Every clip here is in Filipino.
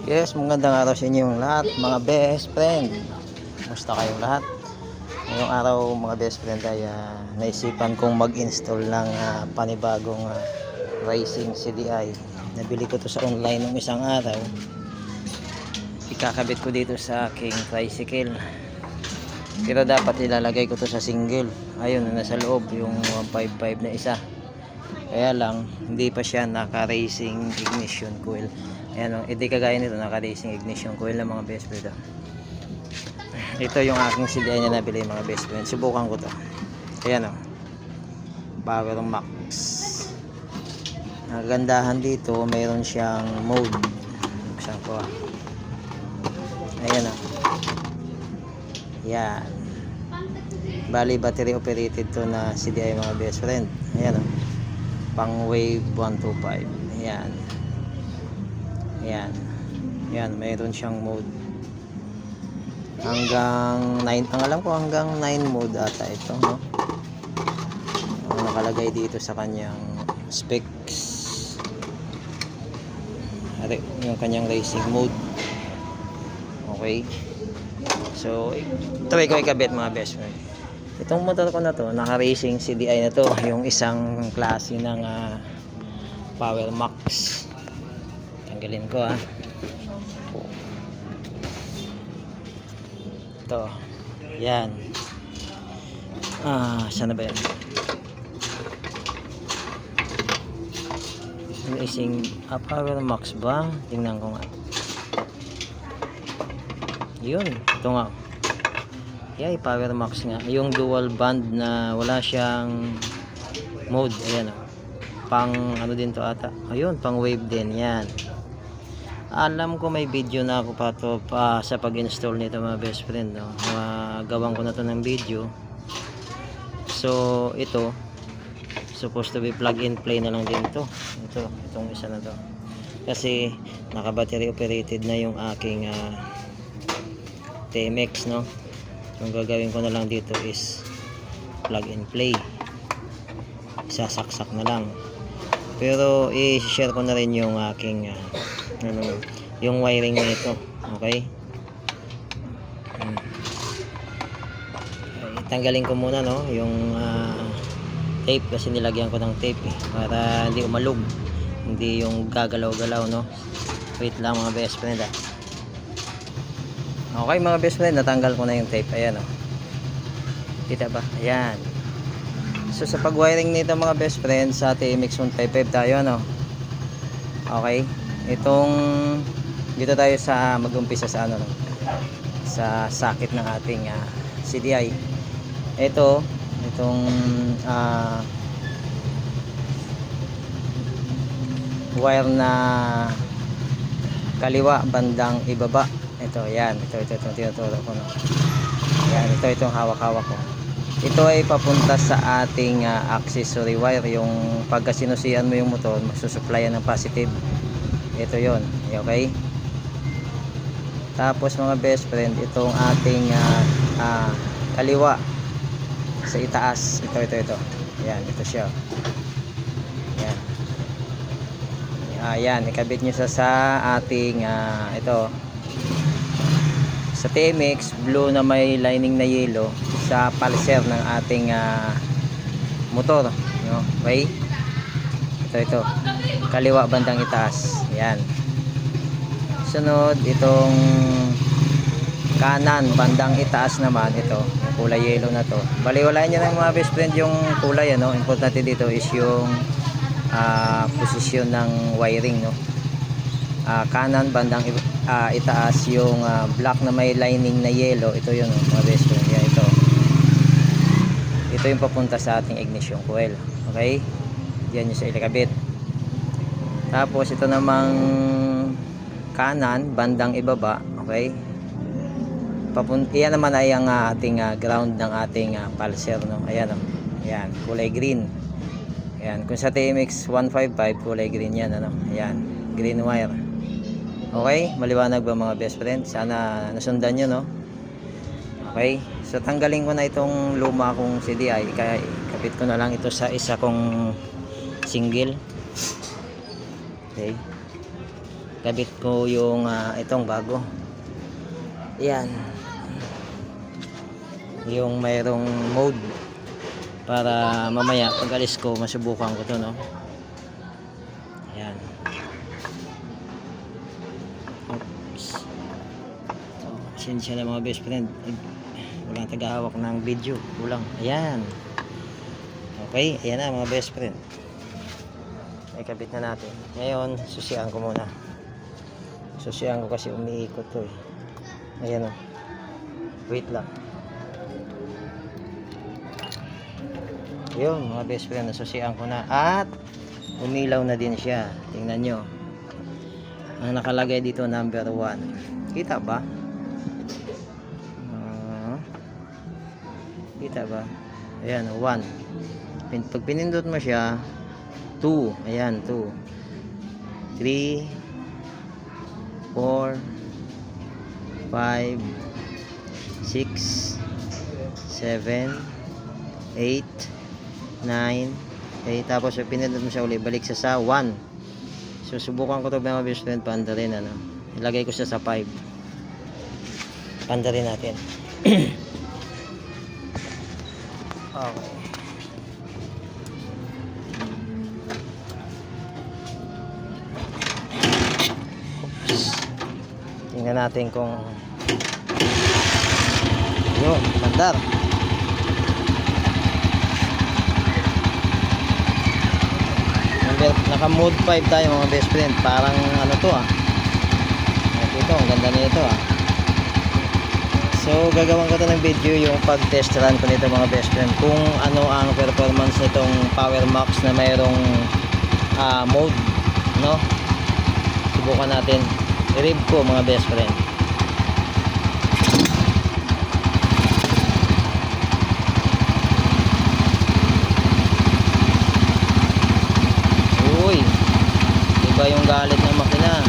Yes, magandang araw sa inyong lahat, mga best friend. Kumusta kayong lahat? Ngayong araw, mga best friend, ay naisipan kong mag-install ng panibagong racing CDI. Nabili ko to sa online ng isang araw. Ikakabit ko dito sa aking tricycle. Pero dapat ilalagay ko to sa single. Ayun, nasa loob yung 155 na isa. Kaya lang, hindi pa siya naka-racing ignition coil. Ayan o, hindi kagaya nito, naka-racing ignition coil ng mga best friend. Ito yung aking CDI na nabili, mga best friend. Subukan ko to. Ayan o, Power Max. Ang gandahan dito, mayroon siyang mode. Buksan ko. Ayan o. Yan. Bali, battery operated to na CDI, mga best friend. Ayan o. Pang wave 125. Ayan. Ayan. Ayan, mayroon siyang mode. Hanggang 9, ang alam ko hanggang 9 mode ata ito, no? Ang nakalagay dito sa kanyang specs. Yung kanyang racing mode. Okay. So, try ko ikabit, mga best friend. Itong motor ko na to, naka-racing CDI na to, yung isang klase ng Power Max. Tanggalin ko ito. Yan. Saan na ba yan? Racing Power Max ba? Tingnan ko nga. Yun, ito nga. Yay, Power Max nga. Yung dual band na wala siyang mode. Ayan o. Pang ano din to ata. Ayun, pang wave din. Yan. Alam ko may video na ako sa pag-install nito, mga best friend, no? Gawin ko na to ng video. So, ito supposed to be plug and play na lang din to. Itong isa na to. Kasi naka-battery operated na yung aking TMX, no? Yung gagawin ko na lang dito is plug and play. Sasaksak na lang. Pero i-share ko na rin yung aking yung wiring nito. Okay? Tanggalin ko muna, no, yung tape, kasi nilagyan ko ng tape para hindi umalog, hindi yung gagalaw-galaw, no. Wait lang, mga best friend. Okay, mga best friend, natanggal ko na yung tape. Ayan o. Kita ba? Ayan. So sa pag-wiring nito, mga best friend, sa TMX 155 tayo, no. Okay. Dito tayo sa mag-umpisa sa sa socket ng ating CDI. Itong wire na kaliwa bandang ibaba. Ito, yan. Ito tinuturo ko, no. Yan, itong hawak-hawak ko. Ito ay papunta sa ating accessory wire. Yung pagka sinusian mo yung motor, magsusuplayan ng positive. Ito yon. Okay. Tapos, mga best friend, itong ating kaliwa sa itaas, ito. Ayan, ito siya. Ayan. Ayan, ikabit nyo sa ating ito sa TMX blue na may lining na yellow, sa pulser ng ating motor, no? Okay. Ito kaliwa bandang itaas. Ayan. Sunod, itong kanan bandang itaas naman, ito yung kulay yellow na to. Baliwalayan nyo ng mga best friend yung kulay, ano. Importante dito is yung posisyon ng wiring, no. Kanan bandang itaas yung black na may lining na yellow. Ito yun, mga best friend. Yan, ito yung papunta sa ating ignition coil. Okay, yan yung sa ilikabit. Tapos ito namang kanan bandang ibaba. Okay, iyan naman ay ang ating ground ng ating pulser, no. Ayan, ayan, kulay green. Ayan, kung sa TMX 155 kulay green yan, ano. Ayan, green wire. Okay, maliwanag ba, mga best friend? Sana nasundan nyo, no. Okay, so tanggalin ko na itong luma kong CDI. Kaya kapit ko na lang ito sa isa kong single. Okay. kabit ko yung itong bago. Yan. Yung mayroong mode para mamaya pag alis ko masubukan ko to, no. Yan. Oops. So, pasensya na mga best friend. Walang tagahawak ng video. Kulang. Ayan. Okay. Ayan na mga best friend. Ay kabit na natin. Ngayon, susian ko muna. Susian ko kasi umiikot to eh. Ayan o. Wait lang. Yun mga best friend, nasusian ko na. At umilaw na din siya. Tingnan nyo. Ang nakalagay dito number 1. Kita ba? Kita ba? Ayan, 1. Pag pinindot mo siya, 2. Ayan, 2. 3 4 5 6 7 8 9 tapos pinindot mo siya ulit, balik siya sa 1. So subukan ko to mga best friend, panda rin ano. Ilagay ko siya sa 5. Panda rin natin. Okay. Oops. Tingnan natin kung yun, mandar. Naka mode 5 tayo mga best friend. Parang ano to ito, ang ganda nito So gagawin ko to ng video yung pag test run ko nito mga best friend, kung ano ang performance nitong Power Max na mayroong mode, no. Subukan natin i-rev ko mga best friend. Uy, iba yung galit ng makina.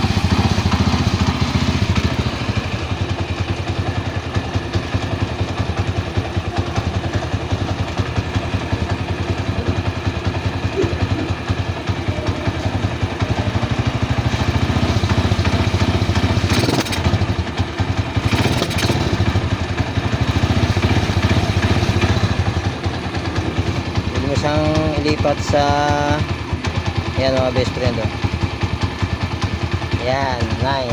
Siyang ilipat sa yan mga best friend yan 9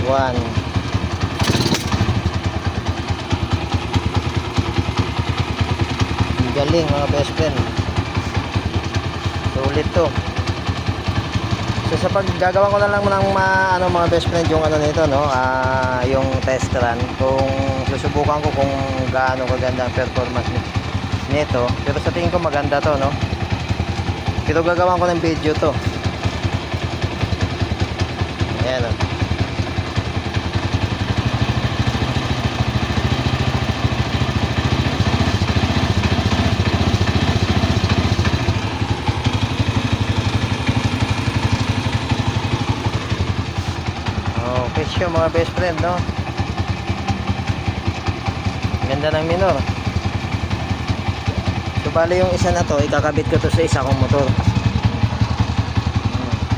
1 galing mga best friend, sulit to. So sa paggagawa ko na lang ng mga best friend yung nito, no, yung test run, kung susubukan ko kung gaano kaganda ang performance nito. Pero sa tingin ko maganda to, no. Pero gagawan ko ng video to. Ayan, no. Presyo mga best friend, no. Ganda ng minor. So bali yung isa na to, ikakabit ko to sa isa kong motor.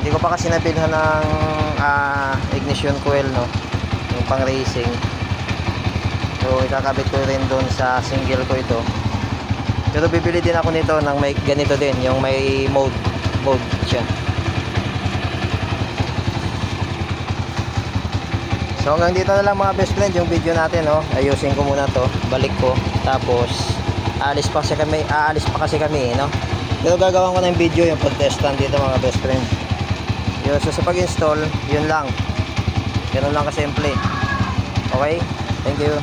Hindi ko pa kasi nabilhan ng ignition coil, no, yung pang racing. So ikakabit ko rin doon sa single ko ito. Pero bibili din ako nito ng may ganito din, yung may mode siya. So hanggang dito na lang mga best friend yung video natin, no. Ayusin ko muna to, balik ko, tapos aalis pa kasi kami, no. Pero gagawin ko ng video yung pag-testan dito mga best friend. Yun, so sa pag-install, yun lang. Ganun lang kasimple. Okay? Thank you.